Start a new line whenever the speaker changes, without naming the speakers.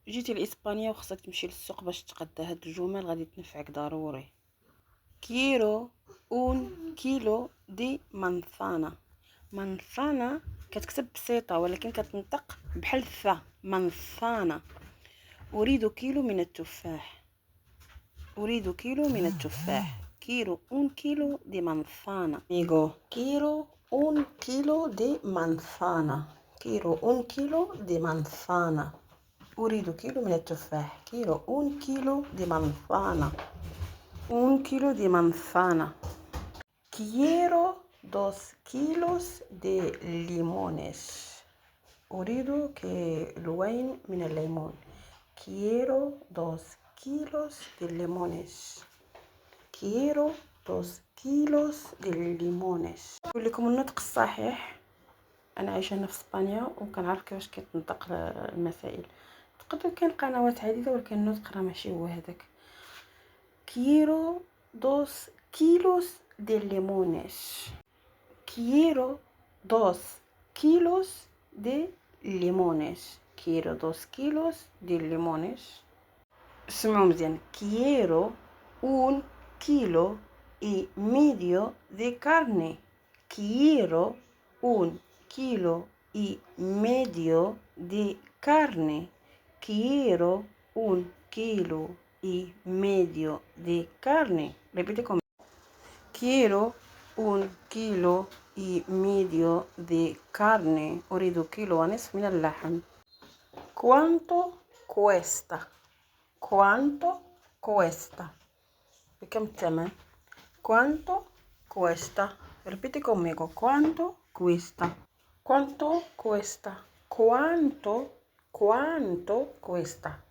جيتي لإسبانيا وخصك تمشي للسوق باش تقدا هاد الجمل غادي تنفعك ضروري. كيلو اون كيلو دي مانثانا. مانثانا كتكتب بسيطة ولكن كتنطق بحال الثا. مانثانا. أريد كيلو من التفاح. أريد كيلو من التفاح. كيلو un kilo de manzana. Digo, quiero un kilo de manzana. Quiero un kilo de manzana. أريد كيلو من التفاح. quiero un kilo de manzana. Un kilo de manzana. Quiero 2 kilos de limones. أريد كيلوين من الليمون. Quiero 2 kilos de limones. Quiero 2 kilos de limones. نقول لكم النطق الصحيح. انا عايشه هنا في اسبانيا وكنعرف كيفاش كيتنطق المسائل. تقدر كاين قنوات عديده ولكن النطق راه ماشي هو هذاك. Quiero 2 kilos de limones. Quiero 2 kilos de limones. Quiero 2 kilos de limones. اسمعوا مزيان. Quiero un kilo y medio de carne. Quiero un kilo y medio de carne. Quiero un kilo y medio de carne. Repite conmigo. Quiero un kilo y medio de carne. أريد كيلو ونصف من اللحم. Cuánto cuesta. Cuánto cuesta. بكم الثمن؟ Cuánto cuesta. Repite conmigo. Cuánto cuesta. Cuánto cuesta. Cuánto cuesta.